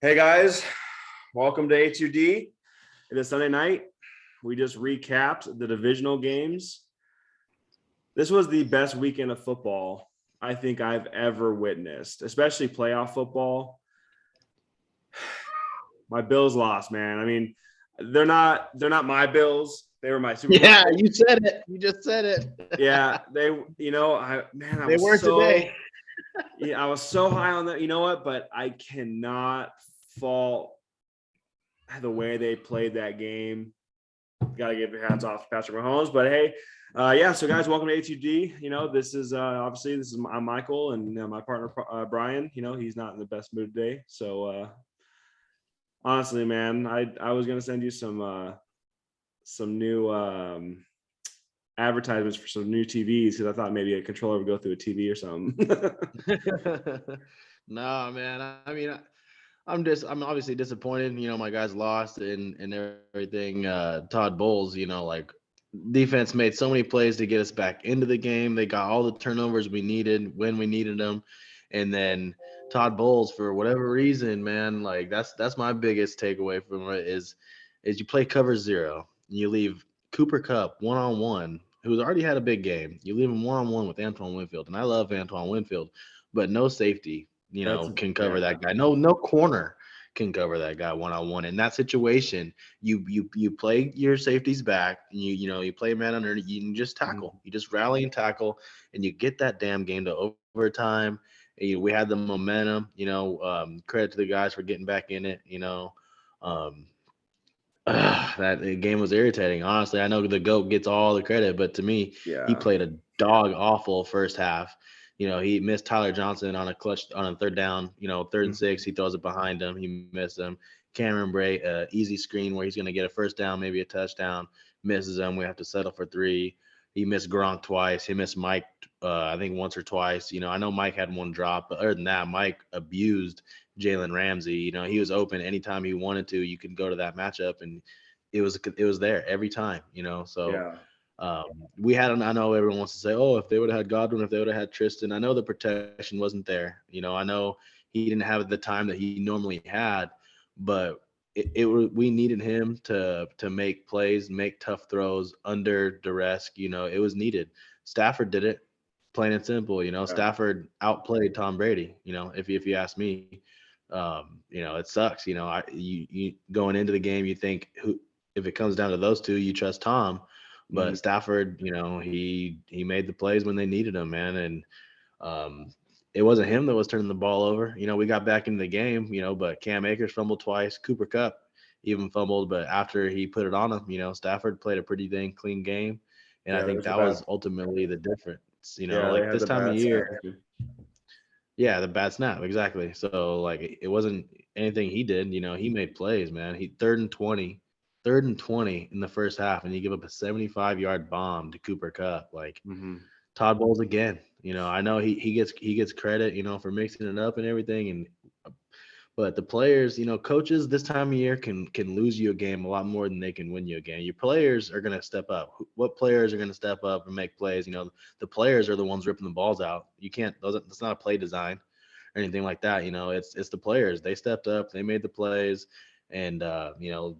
Hey guys, welcome to A2D. It is Sunday night. We just recapped the divisional games. This was the best weekend of football I think I've ever witnessed, especially playoff football. My Bills lost, man. I mean, they're not my Bills. They were my Super Bowl. Yeah, you said it. You just said it. Yeah, I They was were today. I was so high on that. You know what? But I cannot fault the way they played that game. Got to give your hats off to Patrick Mahomes. But hey, so guys, welcome to A2D. This is I'm Michael and my partner Brian. He's not in the best mood today. So honestly, man, I was gonna send you some new advertisements for some new TVs because I thought maybe a controller would go through a TV or something. No, man. I'm obviously disappointed. My guys lost and everything. Todd Bowles, defense made so many plays to get us back into the game. They got all the turnovers we needed when we needed them, and then Todd Bowles, for whatever reason, man, like that's my biggest takeaway from it is you play cover zero. You leave Cooper Kupp one on one, who's already had a big game. You leave him one on one with Antoine Winfield, and I love Antoine Winfield, but no safety, That's can cover yeah. that guy. No corner can cover that guy one on one. In that situation, you play your safeties back, and you play man under. You can just tackle. You just rally and tackle, and you get that damn game to overtime. We had the momentum. Credit to the guys for getting back in it. Um, that game was irritating. Honestly, I know the GOAT gets all the credit, but to me, he Yeah. played a dog awful first half. He missed Tyler Johnson on a clutch on a third down. Third and six, he throws it behind him. He missed him. Cameron Bray, easy screen where he's going to get a first down, maybe a touchdown. Misses him. We have to settle for three. He missed Gronk twice. He missed Mike, I think once or twice. I know Mike had one drop, but other than that, Mike abused Jalen Ramsey. He was open anytime he wanted to. You could go to that matchup, and it was there every time. So Yeah. um, we had. I know everyone wants to say, "Oh, if they would have had Godwin, if they would have had Tristan." I know the protection wasn't there. I know he didn't have the time that he normally had, but we needed him to make plays, make tough throws under duress. It was needed. Stafford did it, plain and simple. Yeah. Stafford outplayed Tom Brady. If you ask me, it sucks. You going into the game, you think who if it comes down to those two, you trust Tom, but Mhm. Stafford, he made the plays when they needed him, man, and um, it wasn't him that was turning the ball over. We got back into the game, but Cam Akers fumbled twice. Cooper Kupp even fumbled, but after he put it on him, Stafford played a pretty dang clean game, and I Yeah, think there's a that bad. was ultimately the difference. Yeah, they Like had this the time of bad year, snap. yeah, the bad snap, exactly. So like it wasn't anything he did. He made plays, man. He third and 20 in the first half, and you give up a 75-yard bomb to Cooper Kupp. Like Hmm. Todd Bowles again. I know he gets credit, for mixing it up and everything, and but the players, coaches this time of year can lose you a game a lot more than they can win you a game. Your players are going to step up. What players are going to step up and make plays? The players are the ones ripping the balls out. You can't. That's not a play design or anything like that. It's the players. They stepped up. They made the plays, and the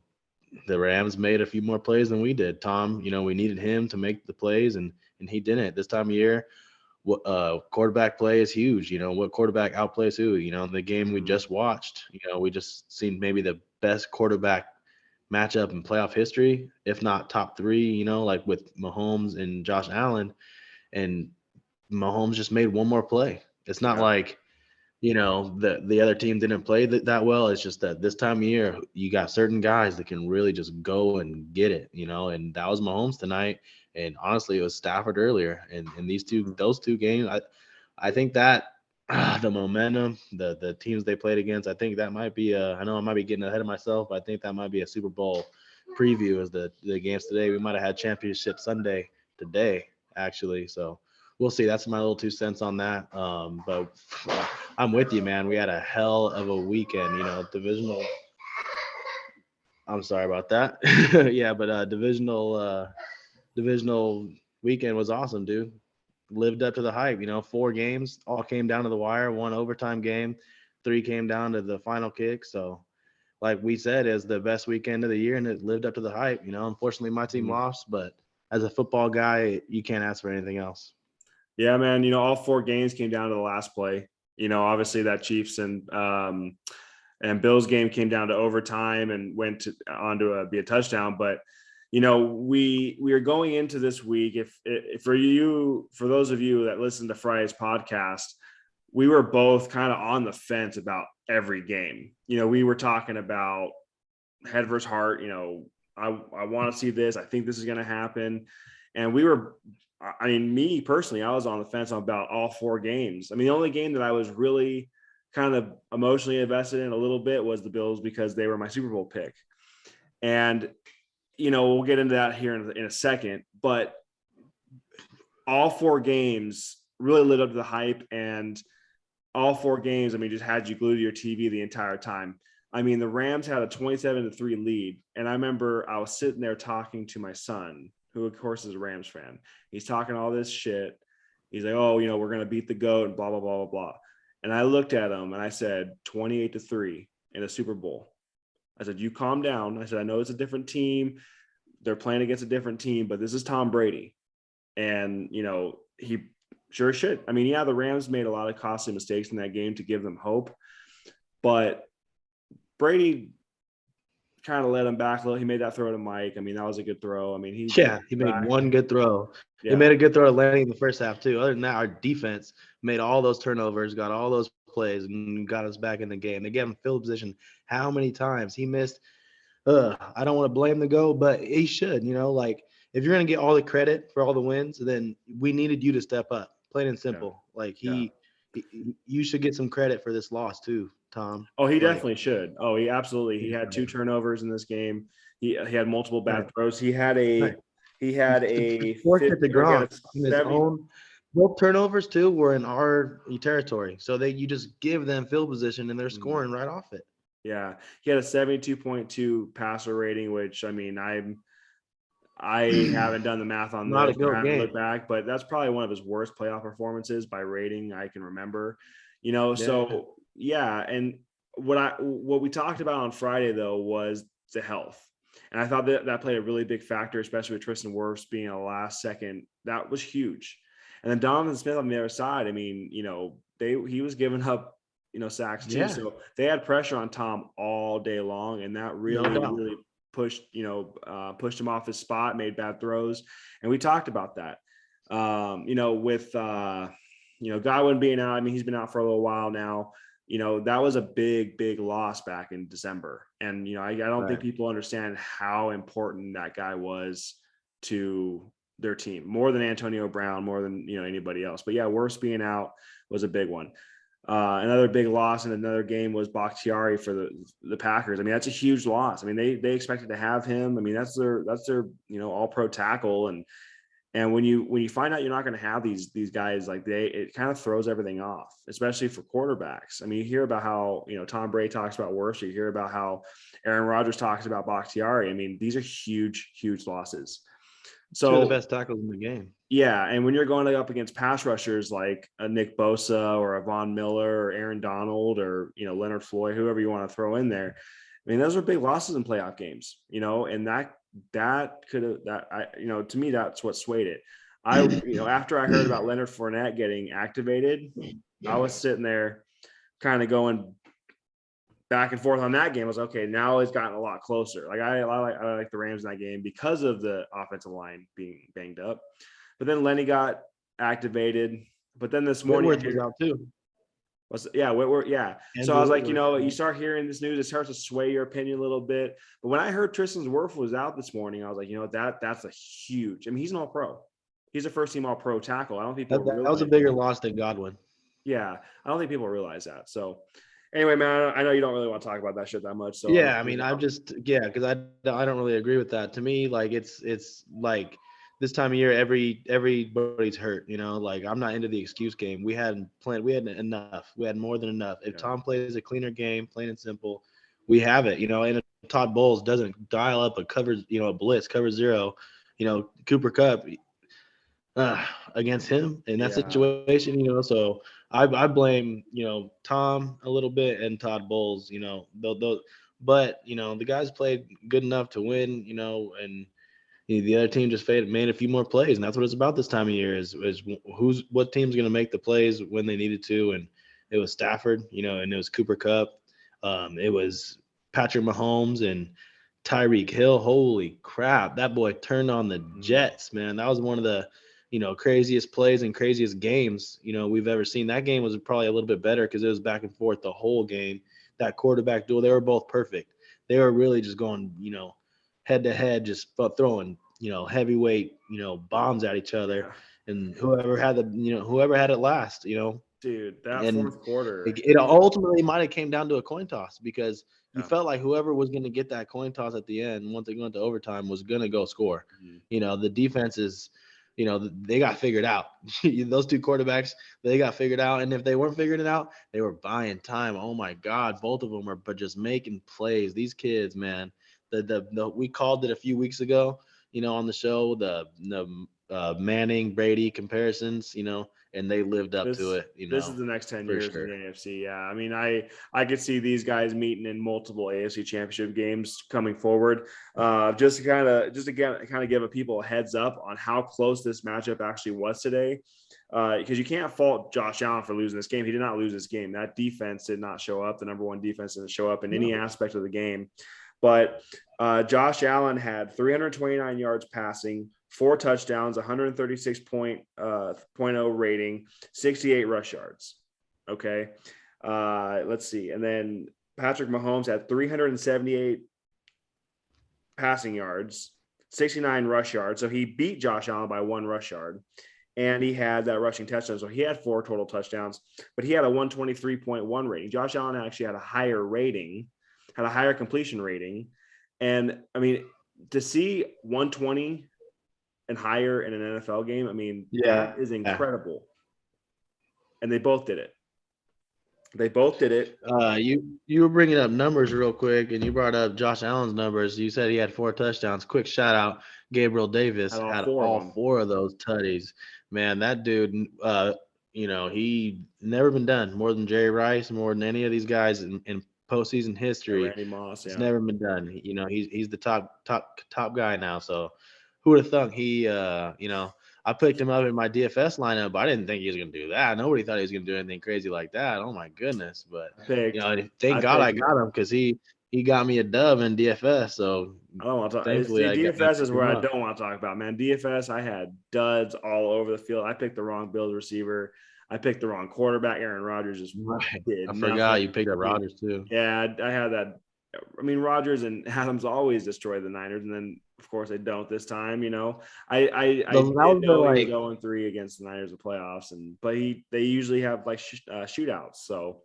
Rams made a few more plays than we did. Tom, we needed him to make the plays, and he didn't. This time of year, what quarterback play is huge. What quarterback outplays who? The game we Hmm. just watched. We just seen maybe the best quarterback matchup in playoff history, if not top three. Like with Mahomes and Josh Allen, and Mahomes just made one more play. It's not Yeah. like the other team didn't play that well. It's just that this time of year you got certain guys that can really just go and get it, and that was Mahomes tonight, and honestly it was Stafford earlier, and Mhm. those two games, I think that the momentum, the teams they played against, I think that might be I know I might be getting ahead of myself, but I think that might be a Super Bowl preview as the games today. We might have had championship Sunday today, actually. So we'll see. That's my little 2 cents on that. But I'm with you, man. We had a hell of a weekend. Divisional. I'm sorry about that. Yeah, but divisional weekend was awesome, dude. Lived up to the hype. 4 games all came down to the wire. One overtime game, 3 came down to the final kick. So, like we said, is the best weekend of the year, and it lived up to the hype. Unfortunately, my team lost, but as a football guy, you can't ask for anything else. Yeah, man. All 4 games came down to the last play. Obviously that Chiefs and Bills game came down to overtime and went on to be a touchdown. But we are going into this week. If for those of you that listen to Friday's podcast, we were both kind of on the fence about every game. We were talking about head versus heart. I want to see this. I think this is going to happen. And me personally, I was on the fence about all 4 games. The only game that I was really kind of emotionally invested in a little bit was the Bills because they were my Super Bowl pick. And, we'll get into that here in a second, but all 4 games really lived up to the hype, and all 4 games, just had you glued to your TV the entire time. The Rams had a 27-3 lead. And I remember I was sitting there talking to my son, who of course is a Rams fan. He's talking all this shit. He's like, oh, we're going to beat the GOAT and blah, blah, blah, blah, blah. And I looked at him and I said, 28-3 in a Super Bowl. I said, you calm down. I said, I know it's a different team. They're playing against a different team, but this is Tom Brady. And, he sure should. The Rams made a lot of costly mistakes in that game to give them hope. But Brady kind of let him back a little. He made that throw to Mike. That was a good throw. He made one good throw. Yeah. He made a good throw to Lenny in the first half too. Other than that, our defense made all those turnovers, got all those plays, and got us back in the game. They gave him field position. How many times he missed? I don't want to blame the GOAT, but he should. If you're going to get all the credit for all the wins, then we needed you to step up. Plain and simple. You should get some credit for this loss too, Tom. Oh, he definitely should. Oh, he absolutely. He had 2 turnovers in this game. He had multiple bad throws. He had a forfeit to Gronk in his own. Both turnovers too were in our territory, so you just give them field position and they're scoring right off it. Yeah, he had a 72.2 passer rating, which I haven't done the math on Not this. a good I haven't game. looked back, but that's probably one of his worst playoff performances by rating I can remember. So yeah. And what we talked about on Friday though was the health, and I thought that played a really big factor, especially with Tristan Wirfs being a last second. That was huge. And then Donovan Smith on the other side. He was giving up sacks too. Yeah. So they had pressure on Tom all day long, and that really pushed him off his spot, made bad throws. And we talked about that. With Godwin being out, he's been out for a little while now. That was a big, big loss back in December. And, I don't think people understand how important that guy was to their team, more than Antonio Brown, more than, anybody else. But yeah, Wirfs being out was a big one. Another big loss in another game was Bakhtiari for the Packers. That's a huge loss. They expected to have him. That's their all pro tackle. And when you find out you're not going to have these guys, it kind of throws everything off, especially for quarterbacks. You hear about how, Tom Brady talks about Wirfs. You hear about how Aaron Rodgers talks about Bakhtiari. These are huge, huge losses. So 2 of the best tackles in the game. Yeah, and when you're going up against pass rushers like a Nick Bosa or a Von Miller or Aaron Donald or Leonard Floyd, whoever you want to throw in there, those are big losses in playoff games. And that could have to me that's what swayed it. After I heard about Leonard Fournette getting activated, I was sitting there kind of going back and forth on that game. I was okay. Now it's gotten a lot closer. I like the Rams in that game because of the offensive line being banged up. But then Lenny got activated. But then this morning, Whitworth was out too. Whitworth. Yeah. And so I was like, you start hearing this news, it starts to sway your opinion a little bit. But when I heard Tristan Wirfs was out this morning, I was like, that's a huge. He's an All-Pro. He's a first-team All-Pro tackle. I don't think people that was a bigger loss than Godwin. Yeah, I don't think people realize that. So. Anyway, man, I know you don't really want to talk about that shit that much. So yeah, because I don't really agree with that. To me, it's like this time of year, everybody's hurt. I'm not into the excuse game. We had enough. We had more than enough. If Tom plays a cleaner game, plain and simple, we have it. And if Todd Bowles doesn't dial up a blitz, cover zero, Cooper Kupp against him in that situation, so I blame, Tom a little bit and Todd Bowles, those, but the guys played good enough to win, and the other team just made a few more plays, and that's what it's about this time of year is what team's going to make the plays when they needed to, and it was Stafford, and it was Cooper Kupp, it was Patrick Mahomes and Tyreek Hill. Holy crap, that boy turned on the Jets, man. That was one of the craziest plays and craziest games we've ever seen. That game was probably a little bit better because it was back and forth the whole game. That quarterback duel, they were both perfect. They were really just going head to head, just throwing heavyweight bombs at each other, Yeah. and whoever had it last, Dude, that and fourth quarter. it ultimately might have came down to a coin toss because you Yeah. felt like whoever was going to get that coin toss at the end, once they went to overtime, was going to go score. Mhm. The defense is, they got figured out. Those two quarterbacks, they got figured out. And if they weren't figuring it out, they were buying time. Oh my God, both of them are but just making plays. These kids, man. The we called it a few weeks ago, on the show, the Manning Brady comparisons, and they lived up to This it, this is the next 10 for years in sure. the AFC. Yeah. I mean, I could see these guys meeting in multiple AFC championship games coming forward. Just to give people a heads up on how close this matchup actually was today. Because you can't fault Josh Allen for losing this game. He did not lose this game. That defense did not show up. The number one defense didn't show up in any aspect of the game. But Josh Allen had 329 yards passing, 4 touchdowns, 136.0 rating, 68 rush yards. Okay. Let's see. And then Patrick Mahomes had 378 passing yards, 69 rush yards. So he beat Josh Allen by 1 rush yard. And he had that rushing touchdown. So he had 4 total touchdowns, but he had a 123.1 rating. Josh Allen actually had a higher rating, had a higher completion rating. And I mean, to see 120 and higher in an NFL game, I mean, that is incredible. And they both did it. They both did it. You were bringing up numbers real quick, and you brought up Josh Allen's numbers. You said he had 4 touchdowns. Quick shout out, Gabriel Davis Had all had 4 of all them. 4 of those tutties. Man, that dude, he never been done more than Jerry Rice, more than any of these guys in postseason history. Randy Moss, It's yeah. never been done. He's the top guy now. So who would have thunk he I picked him up in my DFS lineup, but I didn't think he was gonna do that. Nobody thought he was gonna do anything crazy like that. Oh my goodness. But thank God I got him because he got me a dub in DFS. So I don't want to talk. thankfully I DFS is picked where him I up. don't want to talk about, man. DFS, I had duds all over the field. I picked the wrong Bills receiver. I picked the wrong quarterback. Aaron Rodgers just Right. did I nothing. forgot you picked up Rodgers too. Yeah, I had that. I mean, Rodgers and Adams always destroy the Niners, and then of course they don't this time. I did know he was 0-3 against the Niners in playoffs, but they usually have like shootouts. So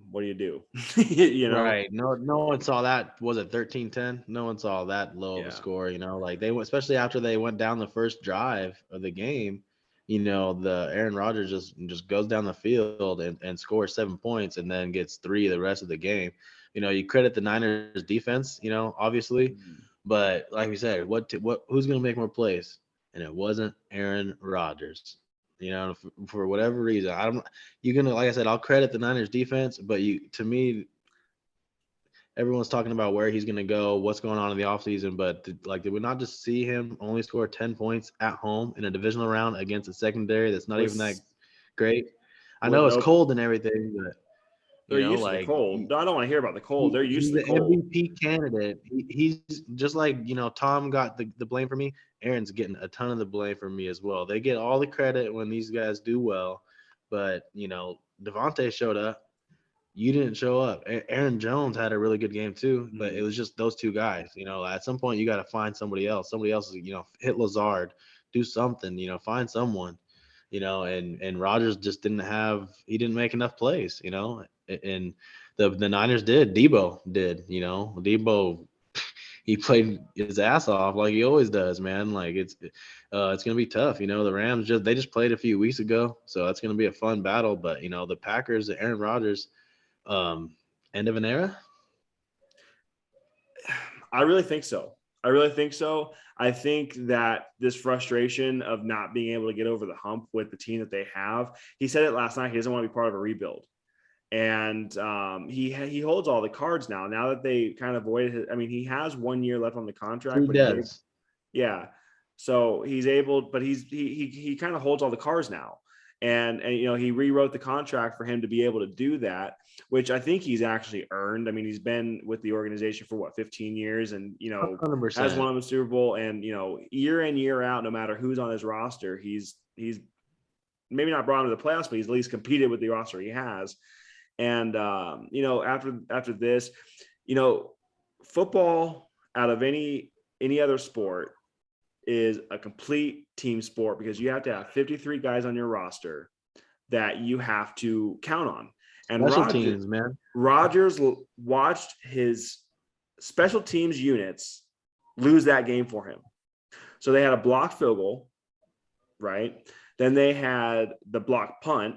what do you do? Right. No one saw that. Was it 13-10? No one saw that low of a score, like they went, especially after they went down the first drive of the game, the Aaron Rodgers just goes down the field and scores 7 points and then gets 3 the rest of the game. You credit the Niners defense, obviously, but like we said, who's going to make more plays? And it wasn't Aaron Rodgers. For whatever reason, like I said, I'll credit the Niners defense, but to me, everyone's talking about where he's going to go, what's going on in the offseason, but did we not just see him only score 10 points at home in a divisional round against a secondary that's not even that great? I know it's cold and everything, but they're used to the cold. I don't want to hear about the cold. They're used to the cold. He's the MVP candidate. He's just like, Tom got the blame for me. Aaron's getting a ton of the blame for me as well. They get all the credit when these guys do well, but, Devontae showed up. You didn't show up. Aaron Jones had a really good game too, but it was just those 2 guys. At some point you got to find somebody else. Somebody else, hit Lazard, do something. Find someone. And Rodgers just didn't make enough plays. And the Niners did. Debo did. Debo, he played his ass off like he always does, man. Like it's gonna be tough. The Rams they just played a few weeks ago, so that's gonna be a fun battle. But the Packers, Aaron Rodgers. End of an era? I really think so. I really think so. I think that this frustration of not being able to get over the hump with the team that they have, he said it last night. He doesn't want to be part of a rebuild. And he holds all the cards now. Now that they kind of voided his, I mean, he has 1 year left on the contract. He does. Yeah. So he's able, but he kind of holds all the cards now. And he rewrote the contract for him to be able to do that, which I think he's actually earned. I mean, he's been with the organization for 15 years, and 100%. has won a Super Bowl, and year in, year out, no matter who's on his roster, he's maybe not brought him to the playoffs, but he's at least competed with the roster he has. And after this, football out of any other sport is a complete team sport, because you have to have 53 guys on your roster that you have to count on. And Rodgers watched his special teams units lose that game for him. So they had a blocked field goal, right? Then they had the blocked punt.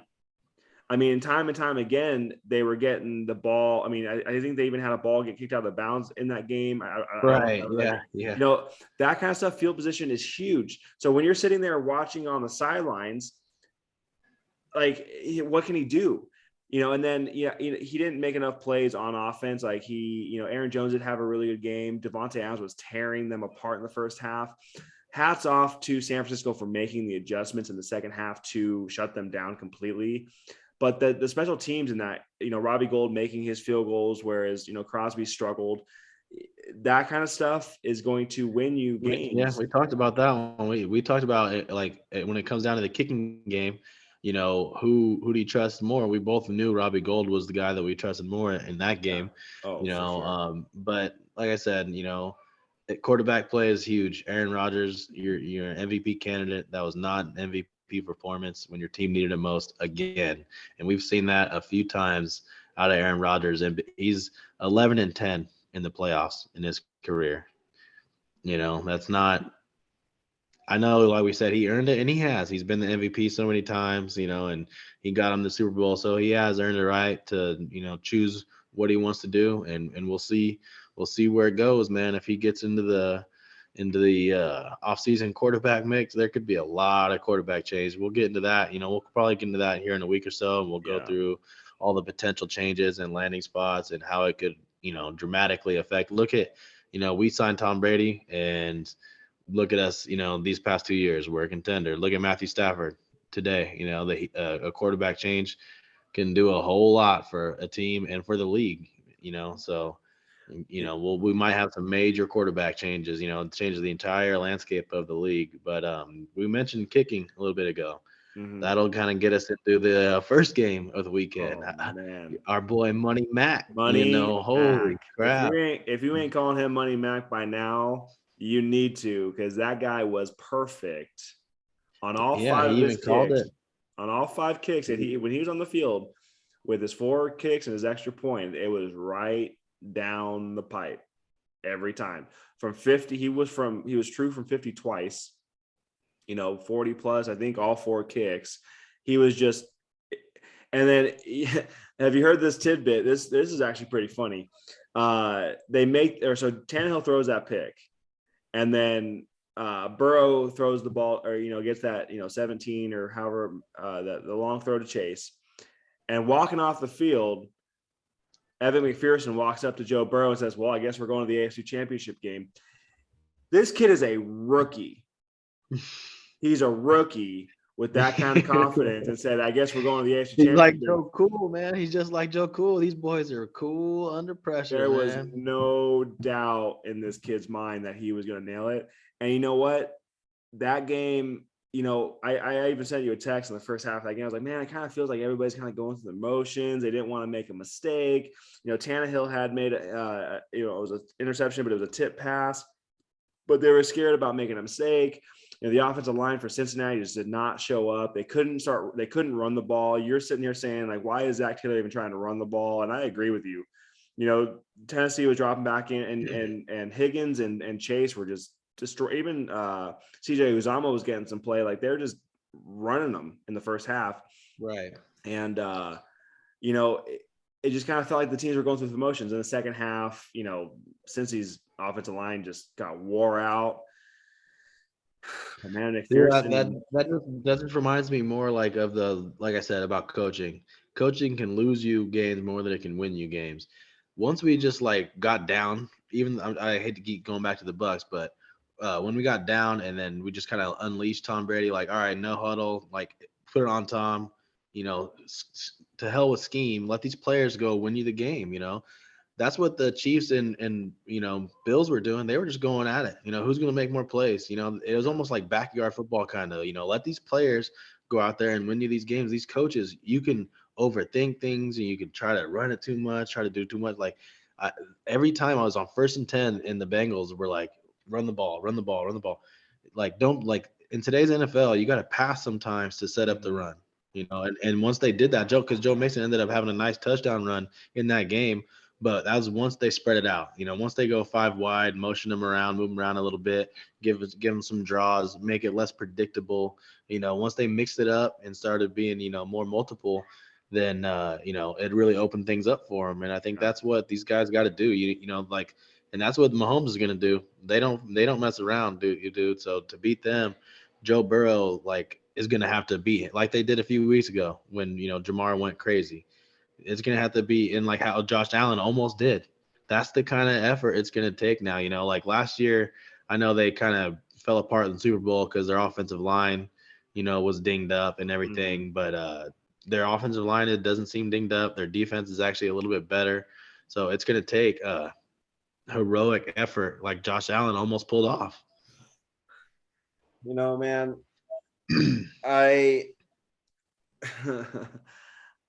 I mean, time and time again, they were getting the ball. I mean, I think they even had a ball get kicked out of bounds in that game. Yeah. That kind of stuff, field position is huge. So when you're sitting there watching on the sidelines, like, what can he do? And then, he didn't make enough plays on offense. Like Aaron Jones did have a really good game. Devontae Adams was tearing them apart in the first half. Hats off to San Francisco for making the adjustments in the second half to shut them down completely. But the special teams in that, Robbie Gould making his field goals, whereas, Crosby struggled, that kind of stuff is going to win you games. Yeah, we talked about that one. We talked about it, like, when it comes down to the kicking game, who do you trust more? We both knew Robbie Gould was the guy that we trusted more in that game. Yeah. For sure. But like I said, quarterback play is huge. Aaron Rodgers, you're an MVP candidate. That was not an MVP performance when your team needed it most again. And we've seen that a few times out of Aaron Rodgers, and he's 11-10 in the playoffs in his career. That's not, I know, like we said, he earned it, and he has. He's been the MVP so many times, and he got him the Super Bowl, so he has earned the right to, choose what he wants to do, and we'll see where it goes, man. If he gets into the off-season quarterback mix, there could be a lot of quarterback change. We'll get into that. We'll probably get into that here in a week or so, and we'll go through all the potential changes and landing spots and how it could, dramatically affect. Look at, we signed Tom Brady, and look at us, these past 2 years, we're a contender. Look at Matthew Stafford today. A quarterback change can do a whole lot for a team and for the league, so. We might have some major quarterback changes, changes the entire landscape of the league. But we mentioned kicking a little bit ago. Mm-hmm. That'll kind of get us into the first game of the weekend. Oh, man. Our boy Money Mac. Holy crap. If you ain't calling him Money Mac by now, you need to, because that guy was perfect on all five of his kicks. On all 5 kicks, when he was on the field with his 4 kicks and his extra point, it was right down the pipe every time. From 50, he was true from 50 twice, 40 plus, I think, all 4 kicks. He was just, and then have you heard this tidbit? This is actually pretty funny. So Tannehill throws that pick, and then Burrow throws the ball, or gets that 17 or however, the long throw to Chase, and walking off the field, Evan McPherson walks up to Joe Burrow and says, "Well, I guess we're going to the AFC Championship game." This kid is a rookie. He's a rookie with that kind of confidence, and said, "I guess we're going to the AFC Championship." He's like Joe Cool, man. He's just like Joe Cool. These boys are cool under pressure. There was no doubt in this kid's mind that he was going to nail it. And you know what? That game, I even sent you a text in the first half of that game. I was like, man, it kind of feels like everybody's kind of going through the motions. They didn't want to make a mistake. Tannehill had made it was an interception, but it was a tip pass. But they were scared about making a mistake. The offensive line for Cincinnati just did not show up. They couldn't run the ball. You're sitting here saying, like, why is Zach Taylor even trying to run the ball? And I agree with you. Tennessee was dropping back in, and Higgins and Chase were just destroy. Even CJ Uzama was getting some play. Like, they're just running them in the first half. Right. And it just kind of felt like the teams were going through the motions in the second half. Cincy's offensive line just got wore out. Man, Dude, McPherson. that just reminds me more like of like I said about coaching. Coaching can lose you games more than it can win you games. Once we just like got down, even I hate to keep going back to the Bucks, but when we got down and then we just kind of unleashed Tom Brady, like all right, no huddle, like put it on Tom, to hell with scheme, let these players go win you the game, that's what the Chiefs and Bills were doing. They were just going at it. Who's going to make more plays? It was almost like backyard football kind of. Let these players go out there and win you these games. These coaches, you can overthink things and you can try to run it too much, try to do too much. Like every time I was on 1st and 10 in the Bengals, were like run the ball, run the ball, run the ball. Like don't like in today's NFL, you got to pass sometimes to set up the run. And once they did that, because Joe Mixon ended up having a nice touchdown run in that game. But that was once they spread it out. Once they go 5 wide, motion them around, move them around a little bit, give them some draws, make it less predictable. Once they mixed it up and started being, more multiple, then it really opened things up for them. And I think that's what these guys got to do. And that's what Mahomes is going to do. They don't mess around, dude. So to beat them, Joe Burrow is going to have to beat it like they did a few weeks ago when Jamar went crazy. It's going to have to be in like how Josh Allen almost did. That's the kind of effort it's going to take now. Like last year, I know they kind of fell apart in the Super Bowl because their offensive line, was dinged up and everything. But their offensive line, it doesn't seem dinged up. Their defense is actually a little bit better. So it's going to take a heroic effort like Josh Allen almost pulled off. Man, I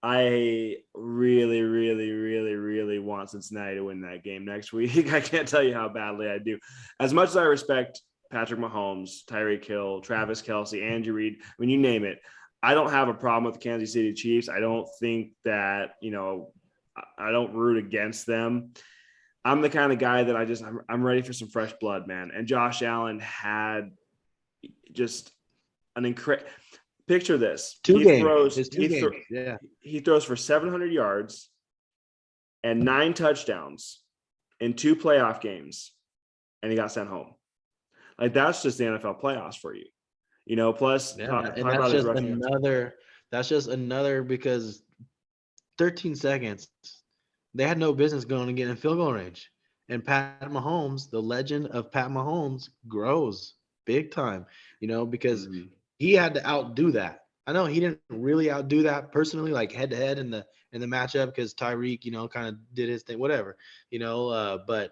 I really, really, really, really want Cincinnati to win that game next week. I can't tell you how badly I do. As much as I respect Patrick Mahomes, Tyreek Hill, Travis Kelce, Andy Reid, when you name it, I don't have a problem with the Kansas City Chiefs. I don't think that, I don't root against them. I'm the kind of guy that I'm ready for some fresh blood, man. And Josh Allen had just an incredible – picture this. Two games. Yeah. He throws for 700 yards and 9 touchdowns in 2 playoff games, and he got sent home. Like, that's just the NFL playoffs for you. Plus that's just another because 13 seconds, they had no business going and getting in field goal range. And Pat Mahomes, the legend of Pat Mahomes, grows big time, because he had to outdo that. I know he didn't really outdo that personally, like head to head in the matchup because Tyreek, kind of did his thing, whatever, but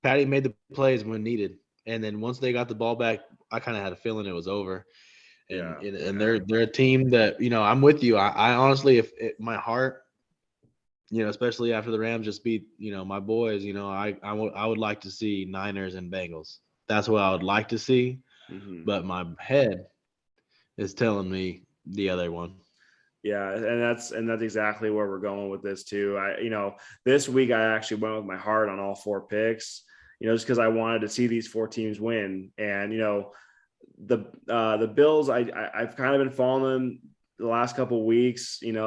Patty made the plays when needed. And then once they got the ball back, I kind of had a feeling it was over. And they're a team that, I'm with you. I honestly, if my heart, especially after the Rams just beat, my boys, I would like to see Niners and Bengals. That's what I would like to see. But my head is telling me the other one. Yeah, and that's exactly where we're going with this too. This week I actually went with my heart on all 4 picks, just because I wanted to see these 4 teams win. And the Bills, I've kind of been following them the last couple of weeks, and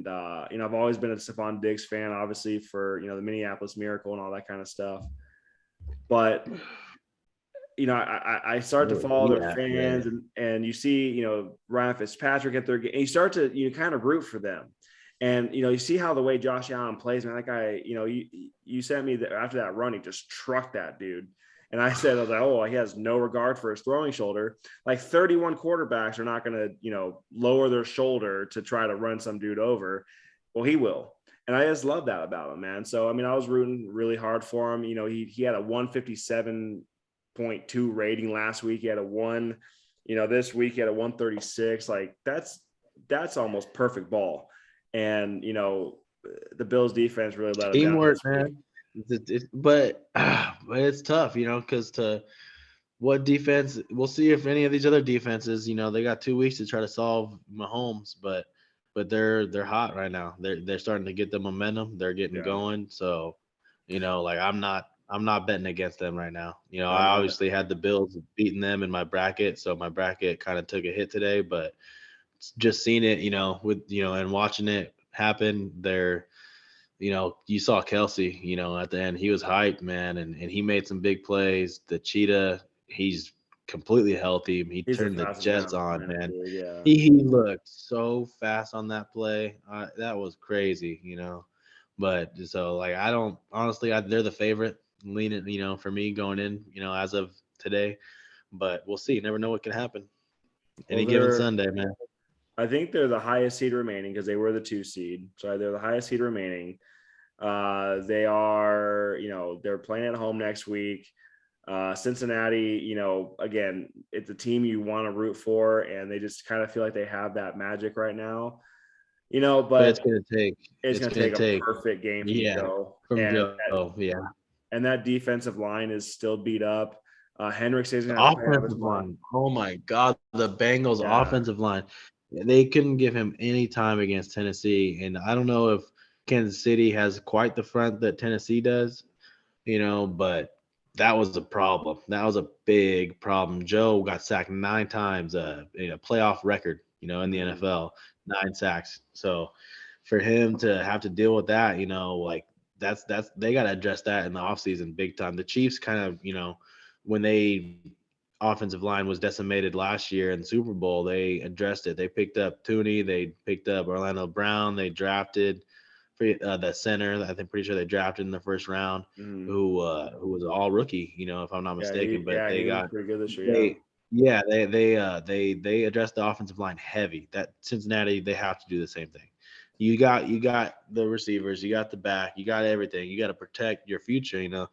I've always been a Stephon Diggs fan, obviously for the Minneapolis Miracle and all that kind of stuff. But I start to follow their fans and you see, Ryan Fitzpatrick at their game, and you start to, kind of root for them. And, you see how the way Josh Allen plays, man, that guy, you sent me after that run, he just trucked that dude. And I was like, oh, he has no regard for his throwing shoulder. Like 31 quarterbacks are not going to, lower their shoulder to try to run some dude over. Well, he will. And I just love that about him, man. So, I was rooting really hard for him. He had a 157.2 rating last week. He had a 1, this week he had a 136. Like that's almost perfect ball. And, the Bills defense really let him down. Teamwork, man. But it's tough, because what defense, we'll see if any of these other defenses, they got 2 weeks to try to solve Mahomes, but they're hot right now. They're starting to get the momentum. They're getting going. So, I'm not betting against them right now. I obviously had the Bills beating them in my bracket, so my bracket kind of took a hit today. But just seeing it, with and watching it happen, they're you saw Kelsey, at the end, he was hyped, man, and he made some big plays. The Cheetah, he's completely healthy. He He's the turned the fastest man Jets on the on, planet, man. dude. Yeah. He looked so fast on that play. That was crazy. But so like I don't honestly, they're the favorite leaning, for me going in, as of today. But we'll see. You never know what can happen. Well, Any given Sunday, man. I think they're the highest seed remaining because they were the 2 seed. So they're the highest seed remaining. They are, they're playing at home next week. Cincinnati, again, it's a team you want to root for, and they just kind of feel like they have that magic right now, But but it's it's going to gonna take a take perfect game from yeah Joe. from And Joe. Yeah. that defensive line is still beat up. Hendricks is The going to have to play out of his offensive mind. line. Oh my God, the Bengals Yeah. offensive line. They couldn't give him any time against Tennessee. And I don't know if Kansas City has quite the front that Tennessee does, but that was a problem. That was a big problem. Joe got sacked 9 times, a playoff record, in the Mhm. NFL, 9 sacks. So for him to have to deal with that, like that's they got to address that in the offseason big time. The Chiefs kind of, when they offensive line was decimated last year in the Super Bowl, they addressed it. They picked up Tooney, they picked up Orlando Brown, they drafted the center. I think pretty sure they drafted in the first round, Mhm. who was an all rookie, if I'm not Yeah, mistaken. But he they was got pretty good this year. Yeah. they yeah they addressed the offensive line heavy. That Cincinnati, they have to do the same thing. You got the receivers, you got the back, you got everything. You got to protect your future.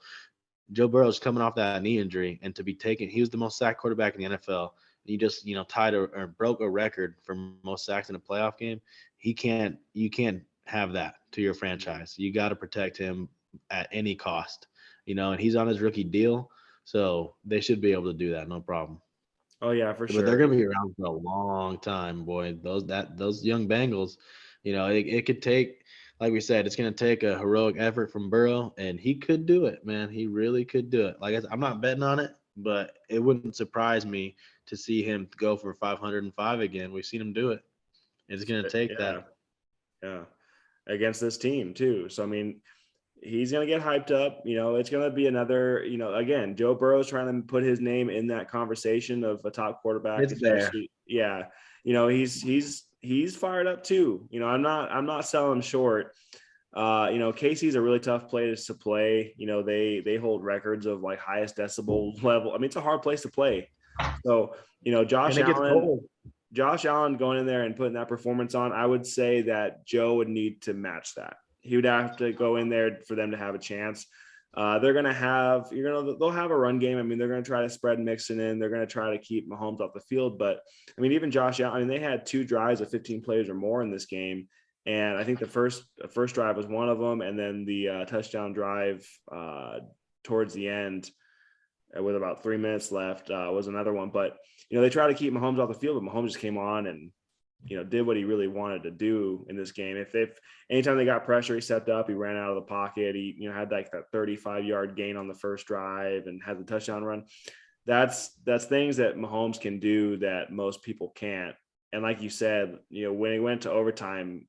Joe Burrow's coming off that knee injury, and to be taken, he was the most sacked quarterback in the NFL. You just tied or broke a record for most sacks in a playoff game. You can't have that to your franchise. You got to protect him at any cost. And he's on his rookie deal, so they should be able to do that, no problem. Oh yeah, for But they're sure. gonna be around for a long time, boy. Those young Bengals, it could take, like we said, it's gonna take a heroic effort from Burrow, and he could do it, man. He really could do it. Like I'm not betting on it, but it wouldn't surprise me to see him go for 505 again. We've seen him do it. It's gonna take Yeah. that. Yeah. Against this team too. So I mean, he's going to get hyped up. It's going to be another, again, Joe Burrow's trying to put his name in that conversation of a top quarterback, It's there. especially. Yeah. He's fired up too. I'm not selling short. Casey's a really tough place to play. They hold records of like highest decibel level. I mean, it's a hard place to play. So, And it gets cold. Josh Allen going in there and putting that performance on, I would say that Joe would need to match that. He would have to go in there for them to have a chance. They'll have a run game. I mean, they're going to try to spread Mixon in. They're going to try to keep Mahomes off the field. But I mean, even Josh Allen, I mean, they had 2 drives of 15 plays or more in this game. And I think the first drive was one of them. And then the touchdown drive towards the end with about 3 minutes left was another one. But, they try to keep Mahomes off the field, but Mahomes just came on and, did what he really wanted to do in this game. If anytime they got pressure, he stepped up, he ran out of the pocket. He, had like that 35-yard gain on the first drive and had the touchdown run. That's things that Mahomes can do that most people can't. And like you said, when he went to overtime,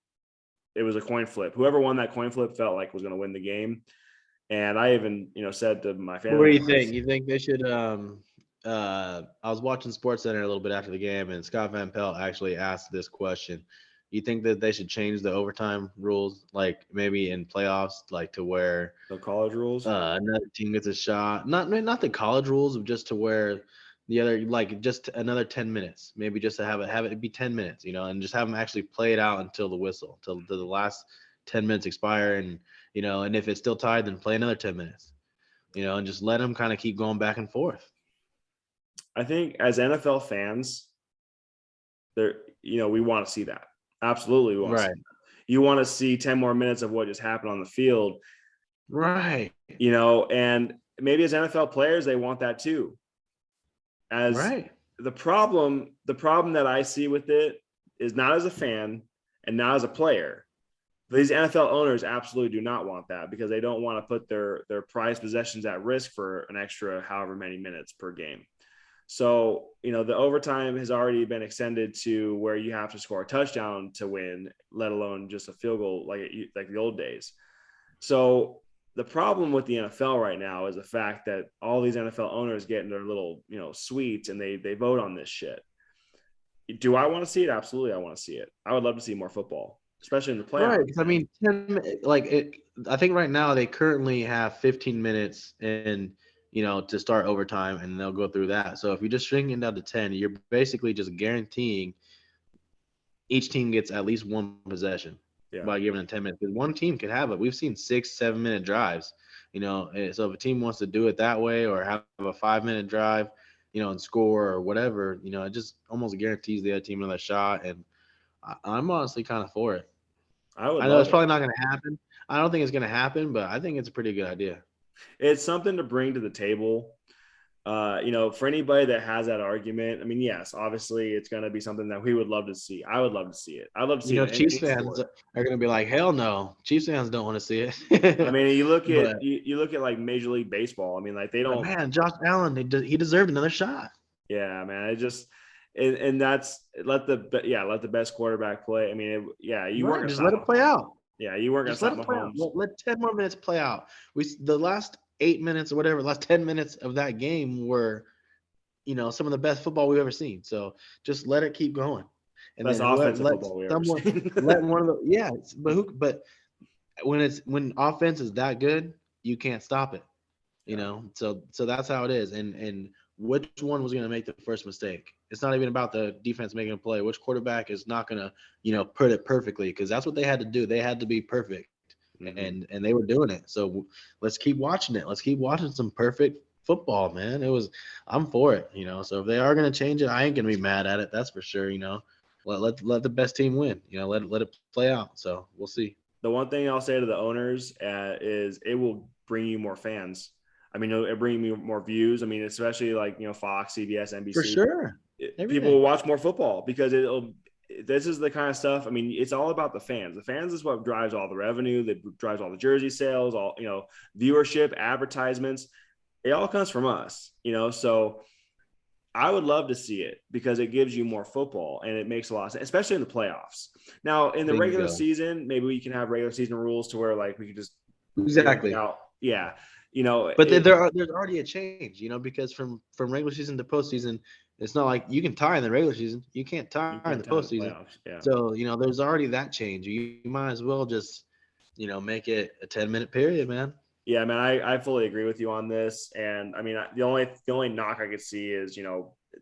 it was a coin flip. Whoever won that coin flip felt like was going to win the game. And I even, said to my What do family, you think? You think they should? I was watching Sports Center a little bit after the game, and Scott Van Pelt actually asked this question. You think that they should change the overtime rules, like maybe in playoffs, like to where the college rules. another team gets a shot? Not the college rules, but just to where the other, like just another 10 minutes, maybe just to have it be 10 minutes, and just have them actually play it out until the whistle, till the last 10 minutes expire, and and if it's still tied, then play another 10 minutes, and just let them kind of keep going back and forth. I think as NFL fans, we want to see that. Absolutely, we want to see Right. that. You want to see 10 more minutes of what just happened on the field, Right. and maybe as NFL players, they want that too. As Right. the problem that I see with it is not as a fan and not as a player. These NFL owners absolutely do not want that because they don't want to put their prized possessions at risk for an extra however many minutes per game. So, the overtime has already been extended to where you have to score a touchdown to win, let alone just a field goal like the old days. So the problem with the NFL right now is the fact that all these NFL owners get in their little, suites and they vote on this shit. Do I want to see it? Absolutely, I want to see it. I would love to see more football, especially in the Right. playoffs. 'Cause I mean, 10, I think right now they currently have 15 minutes and, to start overtime, and they'll go through that. So if you just shrink it down to 10, you're basically just guaranteeing each team gets at least one possession Yeah, by giving them 10 minutes. Because one team could have it. We've seen 6, 7 minute drives, So if a team wants to do it that way or have a 5 minute drive, and score or whatever, it just almost guarantees the other team another shot. And I'm honestly kind of for it. I would I know love it's it. probably not going to happen. I don't think it's going to happen, but I think it's a pretty good idea. It's something to bring to the table. For anybody that has that argument, I mean, yes, obviously it's going to be something that we would love to see. I would love to see it. I'd love to see it in Chiefs any fans sport. are going to be like, hell no. Chiefs fans don't want to see I it. mean, you look But, at you look at like Major League Baseball. I mean, like they don't. man, Josh Allen, he deserved another shot. Yeah, man. It just and that's let the best quarterback play. I mean, you weren't Right, gonna just stop let it play Mahomes. out. Yeah, you weren't gonna Just let stop it play out. Mahomes. Let 10 more minutes play out. The last 8 minutes or whatever, last 10 minutes of that game were, some of the best football we've ever seen. So just let it keep going. And Best then whoever offensive let football we ever someone seen. let one of the but when offense is that good, you can't stop it. Yeah. So that's how it is. And which one was going to make the first mistake? It's not even about the defense making a play. Which quarterback is not going to, put it perfectly? Because that's what they had to do. They had to be perfect, Mm-hmm. and they were doing it. So let's keep watching it. Let's keep watching some perfect football, man. I'm for it. So if they are going to change it, I ain't going to be mad at it. That's for sure. Let the best team win. Let it play out. So we'll see. The one thing I'll say to the owners is it will bring you more fans. I mean, it'll bring you more views. I mean, especially like Fox, CBS, For NBC. sure. People Everything. will watch more football because it'll. This is the kind of stuff. I mean, it's all about the fans. The fans is what drives all the revenue. That drives all the jersey sales, all viewership, advertisements. It all comes from us. So I would love to see it because it gives you more football and it makes a lot of sense, especially in the playoffs. Now, in the regular Bingo. season, maybe we can have regular season rules to where like we can just figure it Exactly. out. Yeah. But there's already a change, because from regular season to postseason, it's not like you can tie in the regular season. You can't tie You in can't the tell in the postseason. playoffs. Yeah. So, there's already that change. You might as well just, make it a 10-minute period, man. Yeah, man, I fully agree with you on this. And I mean, the only knock I could see is,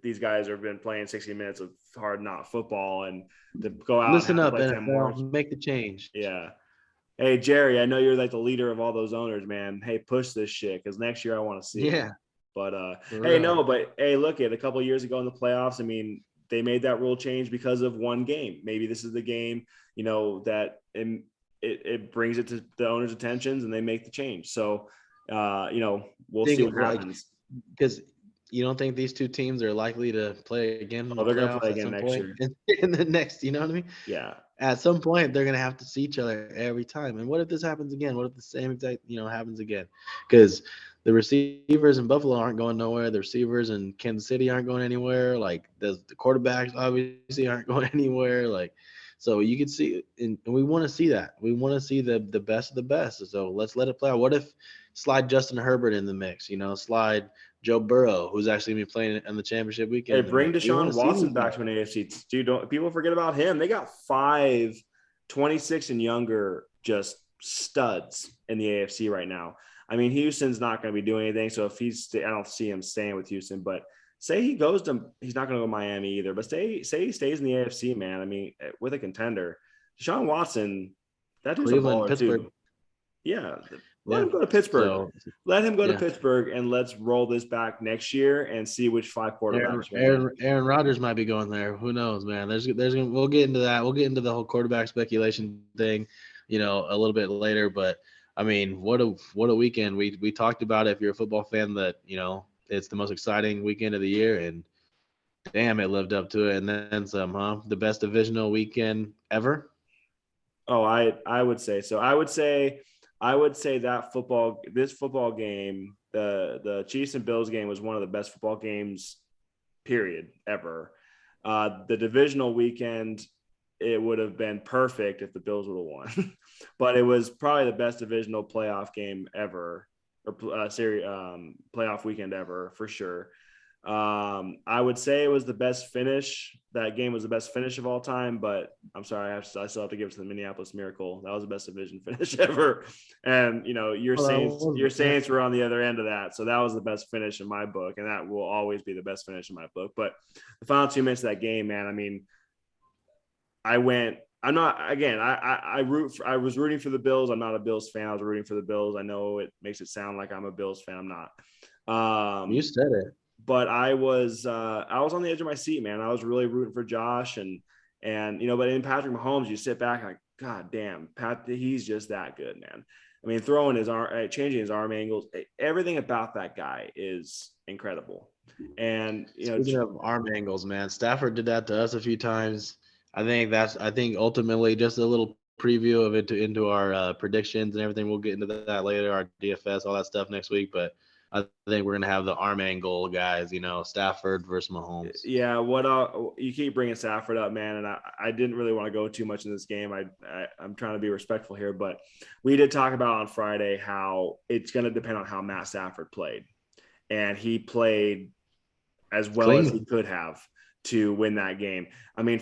these guys have been playing 60 minutes of hard knock football and to go out and Listen have to up, play 10 more. NFL. Make the change. Yeah. Hey, Jerry, I know you're like the leader of all those owners, man. Hey, push this shit because next year I want to see it. Yeah, But for hey, real. no, but hey, look at a couple of years ago in the playoffs. I mean, they made that rule change because of one game. Maybe this is the game, that it brings it to the owners' attentions and they make the change. So, we'll see Think what like happens. because you don't think these two teams are likely to play again in Oh, the they're gonna play playoffs at again some next point year. in the next, you know what I mean? Yeah, At some point they're gonna have to see each other every time. And what if this happens again? What if the same exact happens again? Because the receivers in Buffalo aren't going nowhere. The receivers in Kansas City aren't going anywhere. Like the quarterbacks obviously aren't going anywhere. Like so you can see, and we want to see that. We want to see the best of the best. So let's let it play out. What if slide Justin Herbert in the mix? Slide Joe Burrow, who's actually going to be playing on the championship weekend hey, in the bring mix. We want Deshaun to see these Watson back guys. to an AFC. Dude, don't people forget about him? They got 5 26 and younger just studs in the AFC right now. I mean, Houston's not going to be doing anything. So if I don't see him staying with Houston, but say he goes to, he's not going to go to Miami either, but say he stays in the AFC, man. I mean, with a contender, Deshaun Watson, that dude's a Cleveland, baller Pittsburgh. too. Yeah. Let Yeah. him go to Pittsburgh. So Let him go to yeah. Pittsburgh and let's roll this back next year and see which 5 Aaron, quarterbacks win. Aaron, Aaron Rodgers might be going there. Who knows, man? We'll get into that. We'll get into the whole quarterback speculation thing, a little bit later. But I mean, what a weekend. We talked about it. If you're a football fan, that it's the most exciting weekend of the year, and damn, it lived up to it, and then some, huh? The best divisional weekend ever. Oh, I would say so. I would say this football game, the Chiefs and Bills game was one of the best football games, period, ever. The divisional weekend, it would have been perfect if the Bills would have won. But it was probably the best divisional playoff game ever, or series playoff weekend ever for sure. I would say it was the best finish. That game was the best finish of all time, but I'm sorry, I still have to give it to the Minneapolis Miracle. That was the best division finish ever. And your Saints were on the other end of that, so that was the best finish in my book, and that will always be the best finish in my book. But the final 2 minutes of that game, man, I mean, I'm not, again, I was rooting for the Bills. I'm not a Bills fan. I was rooting for the Bills. I know it makes it sound like I'm a Bills fan. I'm not. You said it. But I was on the edge of my seat, man. I was really rooting for Josh and but in Patrick Mahomes, you sit back like, God damn, Pat, he's just that good, man. I mean, throwing his arm, changing his arm angles, everything about that guy is incredible. And speaking of arm angles, man, Stafford did that to us a few times. I think ultimately just a little preview of it into our predictions and everything. We'll get into that later, our DFS, all that stuff next week. But I think we're gonna have the arm angle guys, Stafford versus Mahomes. Yeah, you keep bringing Stafford up, man, and I didn't really want to go too much in this game. I'm trying to be respectful here, but we did talk about on Friday how it's going to depend on how Matt Stafford played, and he played as well as he could have to win that game. I mean,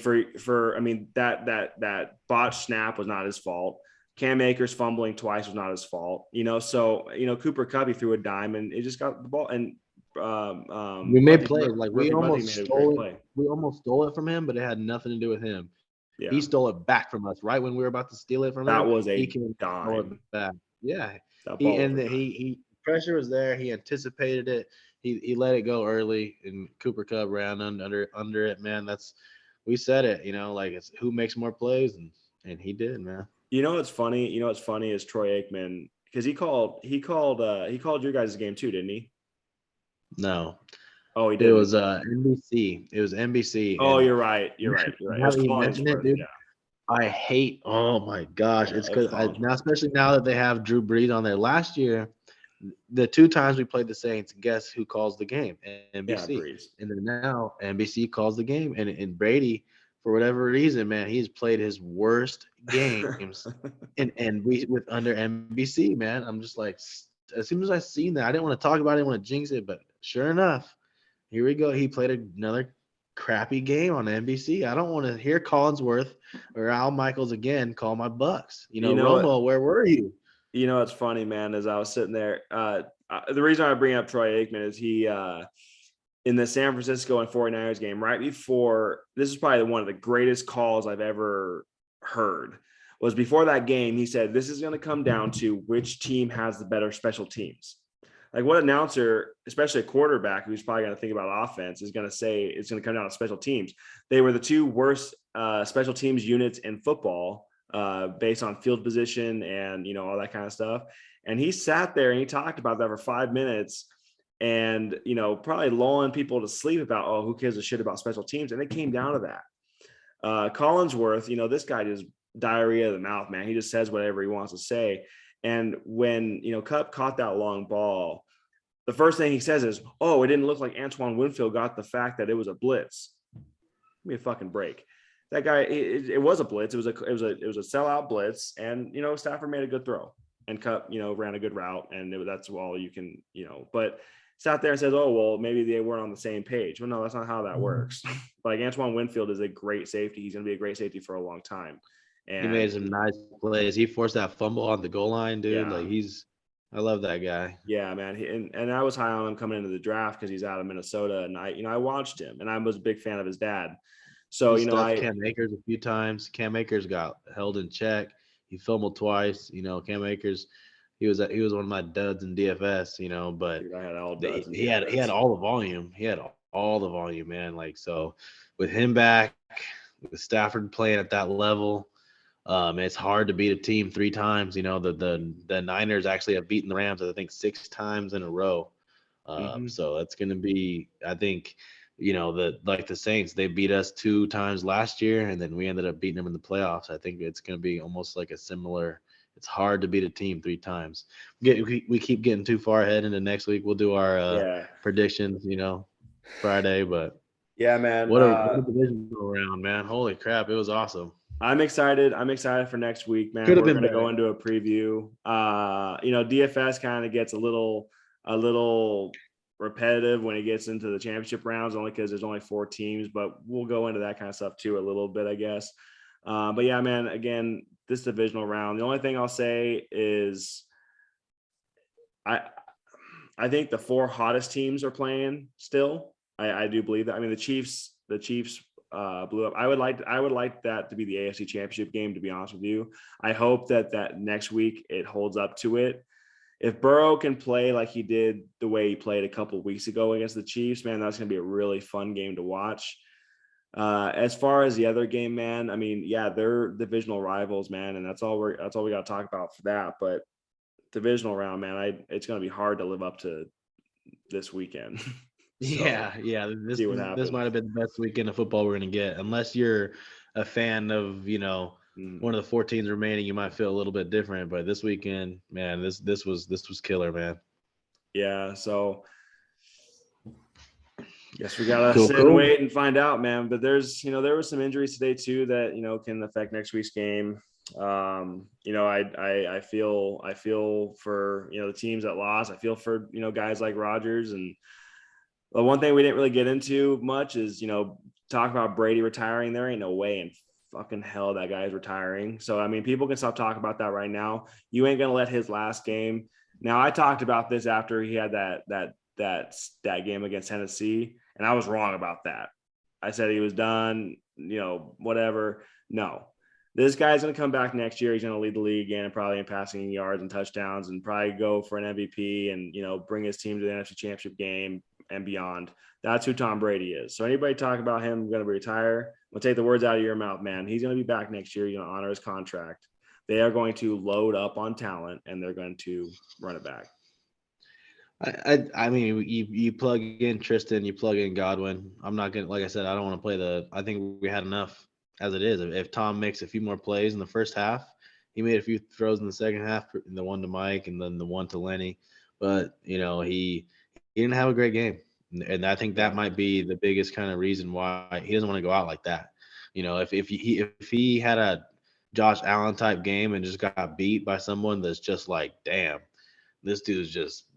that botched snap was not his fault. Cam Akers fumbling twice was not his fault, so Cooper Kupp, he threw a dime and it just got the ball. And we made plays like we almost stole it from him, but it had nothing to do with him. Yeah. He stole it back from us right when we were about to steal it from him. That was a dime. Back. Yeah, he pressure was there. He anticipated it. He let it go early, and Cooper Kupp ran under it. Man, we said it. Like it's who makes more plays, and he did, man. What's funny? What's funny is Troy Aikman, because he called your guys' game too, didn't he? No. Oh, he did. It was NBC. It was NBC. Oh, you're right. You're right. Now that you mentioned it, dude, yeah. I hate. Oh my gosh, it's because now, especially now that they have Drew Brees on there. Last year, the 2 times we played the Saints, guess who calls the game? NBC. Yeah, and then now NBC calls the game, and Brady, for whatever reason, man, he's played his worst games, and we with under NBC, man. I'm just like, as soon as I seen that, I didn't want to talk about it, I didn't want to jinx it, but sure enough, here we go. He played another crappy game on NBC. I don't want to hear Collinsworth or Al Michaels again call my Bucks. Romo, where were you? It's funny, man. As I was sitting there, the reason I bring up Troy Aikman is he in the San Francisco and 49ers game right before, this is probably one of the greatest calls I've ever heard, was before that game. He said, this is going to come down to which team has the better special teams. Like, what announcer, especially a quarterback who's probably going to think about offense, is going to say it's going to come down to special teams? They were the 2 worst special teams units in football based on field position and, all that kind of stuff. And he sat there and he talked about that for 5 minutes and, probably lulling people to sleep about, oh, who cares a shit about special teams? And it came down to that. Collinsworth, this guy just diarrhea of the mouth, man. He just says whatever he wants to say. And when, Kupp caught that long ball, the first thing he says is, oh, it didn't look like Antoine Winfield got the fact that it was a blitz. Give me a fucking break. That guy, it was a blitz. It was a sellout blitz. And, Stafford made a good throw and Kupp, ran a good route. And that's all you can, but sat there and says, oh, well, maybe they weren't on the same page. Well, no, that's not how that works. Like, Antoine Winfield is a great safety. He's going to be a great safety for a long time. And he made some nice plays. He forced that fumble on the goal line, dude. Yeah. Like, I love that guy. Yeah, man. And I was high on him coming into the draft because he's out of Minnesota. And I watched him and I was a big fan of his dad. So, Cam Akers a few times. Cam Akers got held in check. He fumbled twice. Cam Akers, he was one of my duds in DFS, but dude, I had all duds he had all the volume. He had all the volume, man. Like, so with him back, with Stafford playing at that level, it's hard to beat a team 3 times. The Niners actually have beaten the Rams, I think, 6 times in a row. So that's going to be, I think, like the Saints, they beat us 2 times last year, and then we ended up beating them in the playoffs. I think it's going to be almost like a similar. It's hard to beat a team 3 times. We keep getting too far ahead into next week. We'll do our predictions, Friday. But yeah, man, what a divisional round, man! Holy crap, it was awesome. I'm excited. I'm excited for next week, man. Could have We're been gonna go better. into a preview. DFS kind of gets a little repetitive when it gets into the championship rounds, only because there's only 4 teams. But we'll go into that kind of stuff too a little bit, I guess. But yeah, man. Again, this divisional round. The only thing I'll say is I I think the 4 hottest teams are playing still. I do believe that. I mean, the Chiefs blew up. I would like that to be the AFC Championship game. To be honest with you, I hope that next week it holds up to it. If Burrow can play like he did the way he played a couple weeks ago against the Chiefs, man, that's going to be a really fun game to watch. As far as the other game, man, I mean, yeah, they're divisional rivals, man, and that's all we got to talk about for that. But divisional round, man, it's going to be hard to live up to this weekend. So Yeah. see what This happens. might have been the best weekend of football we're gonna get, unless you're a fan of Mm. one of the 4 teams remaining. You might feel a little bit different, but this weekend, man, this was killer, man. Yeah. So guess we gotta Cool, sit and cool. wait and find out, man. But there were some injuries today too that can affect next week's game. I feel for the teams that lost. I feel for guys like Rodgers. And the one thing we didn't really get into much is talk about Brady retiring. There ain't no way in fucking hell that guy is retiring. So I mean, people can stop talking about that right now. You ain't gonna let his last game. Now I talked about this after he had that game against Tennessee, and I was wrong about that. I said he was done, whatever. No. This guy's going to come back next year. He's going to lead the league again, probably in passing yards and touchdowns, and probably go for an MVP and bring his team to the NFC Championship game and beyond. That's who Tom Brady is. So anybody talk about him going to retire, I'm going to take the words out of your mouth, man. He's going to be back next year. He's going to honor his contract. They are going to load up on talent, and they're going to run it back. I mean, you plug in Tristan, you plug in Godwin. I'm not gonna, like I said, I don't want to play the. I think we had enough as it is. If Tom makes a few more plays in the first half, he made a few throws in the second half, the one to Mike and then the one to Lenny, but he didn't have a great game, and I think that Yeah. might be the biggest kind of reason why he doesn't want to go out like that. If he had a Josh Allen type game and just got beat by someone that's just like, damn, this dude's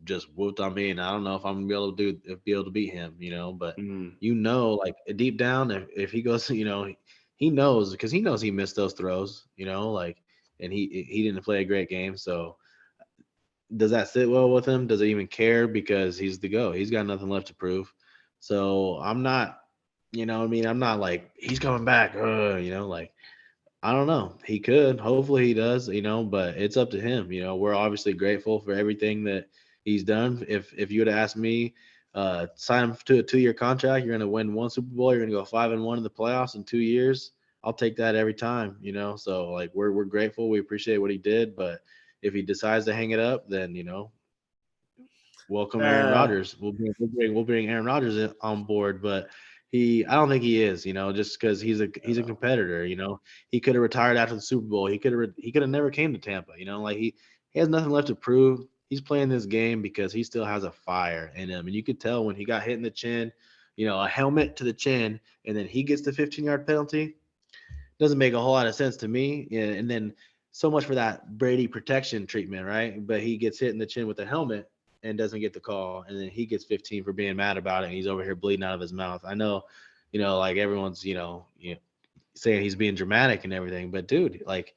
just whooped on me, and I don't know if I'm gonna be able to beat him, But Mm-hmm. like deep down, if he goes, he knows, because he knows he missed those throws, like, and he didn't play a great game. So does that sit well with him? Does he even care? Because he's the GOAT. He's got nothing left to prove. So I'm not, what I mean, I'm not like he's coming back, like, I don't know. He could. Hopefully he does, but it's up to him. We're obviously grateful for everything that he's done. If you would have asked me, sign him to a 2-year contract, you're gonna win 1 Super Bowl, you're gonna go 5-1 in the playoffs in 2 years. I'll take that every time. So like we're grateful. We appreciate what he did, but if he decides to hang it up, then welcome Aaron Uh, Rodgers. We'll bring Aaron Rodgers on board, but I don't think he is. Just because he's a competitor. He could have retired after the Super Bowl. He could have never came to Tampa. Like he has nothing left to prove. He's playing this game because he still has a fire in him, and you could tell when he got hit in the chin. A helmet to the chin, and then he gets the 15-yard penalty. Doesn't make a whole lot of sense to me. Yeah, and then so much for that Brady protection treatment, right? But he gets hit in the chin with a helmet and doesn't get the call, and then he gets 15 for being mad about it. And he's over here bleeding out of his mouth. I know, like everyone's, saying he's being dramatic and everything, but dude, like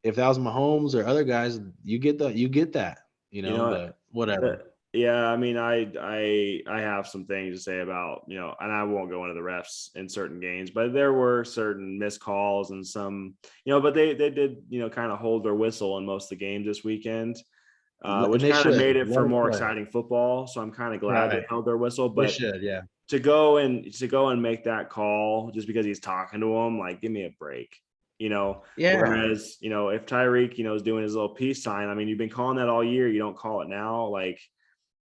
if that was Mahomes or other guys, you get that, you know, But whatever. the, yeah, I mean, I have some things to say about, and I won't go into the refs in certain games, but there were certain missed calls and some, but they did, kind of hold their whistle in most of the games this weekend, And which they kind of should made it let for us more play. exciting football. So I'm kind of glad they Right. held their whistle, They but should, yeah. to go and make that call just because he's talking to him, like, give me a break, Yeah. whereas, if Tyreek, is doing his little peace sign, I mean, you've been calling that all year, you don't call it now, like,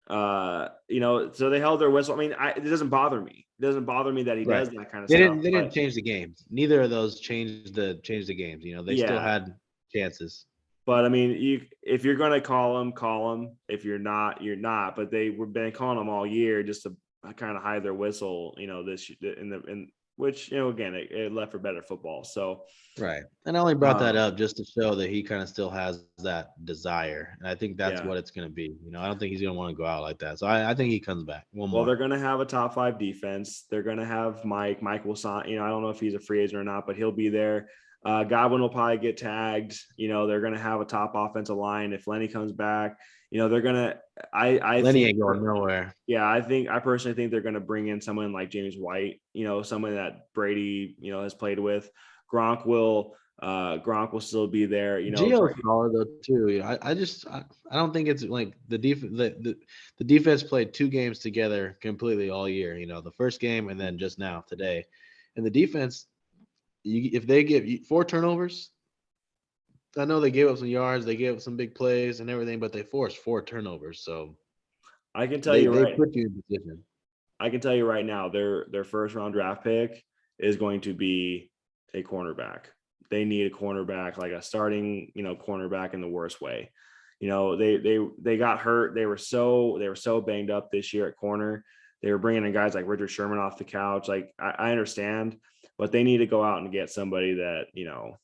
so they held their whistle. I mean, it doesn't bother me. It doesn't bother me that he Right. does that kind of They stuff, didn't they didn't but change the games. Neither of those changed the games. They still yeah. had chances. But I mean, if you're gonna call them, call them. If you're not, you're not. But they were been calling them all year just to kind of hide their whistle, this in which, you know, again, it left for better football. So, Right. And I only brought that um, up just to show that he kind of still has that desire. And I think that's yeah. what it's going to be. You know, I don't think he's going to want to go out like that. So I think he comes back one Well, more. they're going to have a top 5 defense. They're going to have Mike. Mike will sign. You know, I don't know if he's a free agent or not, but he'll be there. Godwin will probably get tagged. You know, they're going to have a top offensive line. If Lenny comes back, you know, they're going to. I Lenny think. ain't going nowhere. Yeah, I personally think they're going to bring in someone like James White. You know, someone that Brady, you know, has played with. Gronk will. Gronk will still be there. You know, Gio's solid though too. You know, I don't think it's like the defense played 2 games together completely all year. You know, the first game and then just now today, and the defense, if they get 4 turnovers, I know they gave up some yards, they gave up some big plays and everything, but they forced 4 turnovers, so I can tell they you they right. put you in position. I can tell you right now, their first round draft pick is going to be a cornerback. They need a cornerback, like a starting, you know, cornerback in the worst way. You know, they got hurt. They were so banged up this year at corner. They were bringing in guys like Richard Sherman off the couch. Like I understand, but they need to go out and get somebody that, you know,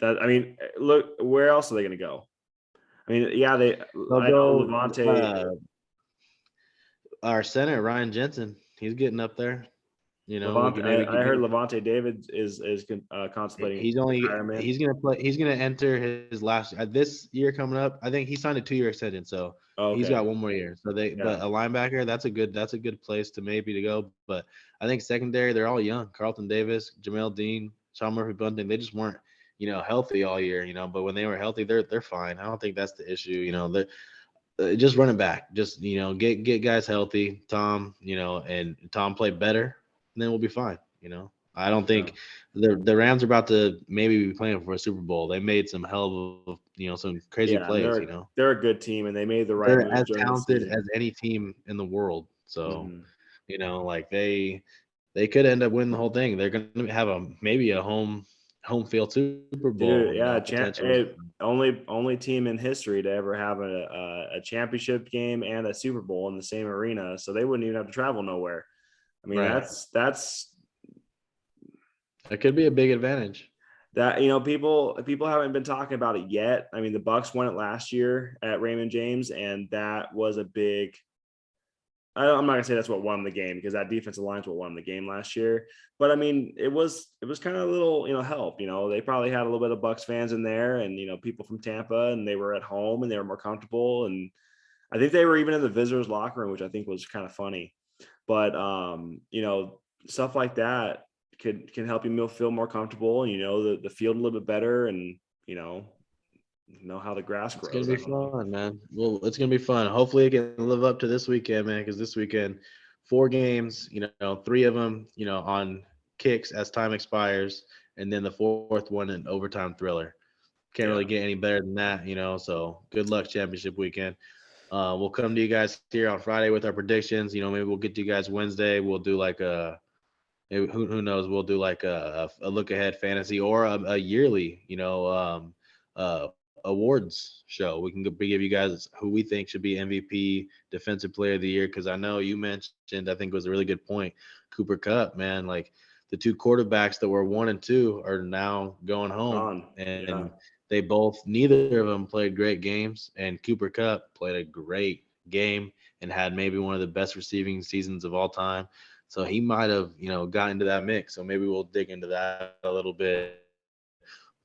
that I mean, look, where else are they going to go? I mean, yeah, They'll I know go Levante. our center, Ryan Jensen. He's getting up there. You know, we Levante, can maybe I give heard him. Levante David is contemplating retirement. He's gonna enter his last this year coming up. I think he signed a 2-year extension, so Oh, he's okay, got one more year. So but yeah, a linebacker, that's a good place to maybe to go. But I think secondary, they're all young. Carlton Davis, Jamel Dean, Sean Murphy Bunting, they just weren't, you know, healthy all year, you know, but when they were healthy, they're fine. I don't think that's the issue. You know, they're just running back, just, you know, get guys healthy. Tom, you know, and Tom play better, and then we'll be fine. You know, I don't yeah, think the Rams are about to maybe be playing for a Super Bowl. They made some hell of, you know, some crazy yeah. And plays. You know, they're a good team, and they made the right they're moves as during the talented as season. any team in the world. So, Hmm. you know, like they could end up winning the whole thing. They're going to have maybe a home field Super Bowl. Dude, You yeah, know, potentially. only team in history to ever have a championship game and a Super Bowl in the same arena, so they wouldn't even have to travel nowhere. I mean, Right. that's That could be a big advantage. that, you know, people haven't been talking about it yet. I mean, the Bucks won it last year at Raymond James, and that was a big. I'm not gonna say that's what won the game, because that defensive line's what won the game last year. But I mean, it was kind of a little, you know, help. You know, they probably had a little bit of Bucks fans in there, and, you know, people from Tampa, and they were at home and they were more comfortable. And I think they were even in the visitors' locker room, which I think was kind of funny. But you know, stuff like that can help you feel more comfortable, and, you know, the field a little bit better, and, you know how the grass It's gonna grows. I be don't know. fun, man. Well, it's gonna be fun. Hopefully, it can live up to this weekend, man. Because this weekend, 4 games, you know, 3 of them, you know, on kicks as time expires, and then the fourth one an overtime thriller. Can't Yeah. really get any better than that, you know. So good luck championship weekend. We'll come to you guys here on Friday with our predictions. You know, maybe we'll get to you guys Wednesday. We'll do like maybe, who knows? We'll do like a look ahead fantasy or a yearly, you know, uh, awards show. We can give you guys who we think should be MVP, Defensive Player of the Year. Because I know you mentioned, I think it was a really good point, Cooper Kupp, man. Like the 2 quarterbacks that were 1 and 2 are now going home, Gone. Yeah. and neither of them played great games. And Cooper Kupp played a great game and had maybe one of the best receiving seasons of all time. So he might have, you know, got into that mix. So maybe we'll dig into that a little bit.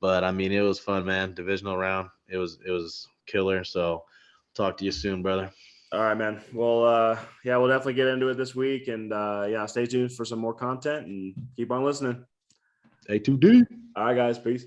But I mean, it was fun, man. Divisional round. It was killer. So talk to you soon, brother. All right, man. Well, yeah, we'll definitely get into it this week, and yeah, stay tuned for some more content and keep on listening. A2D. All right, guys. Peace.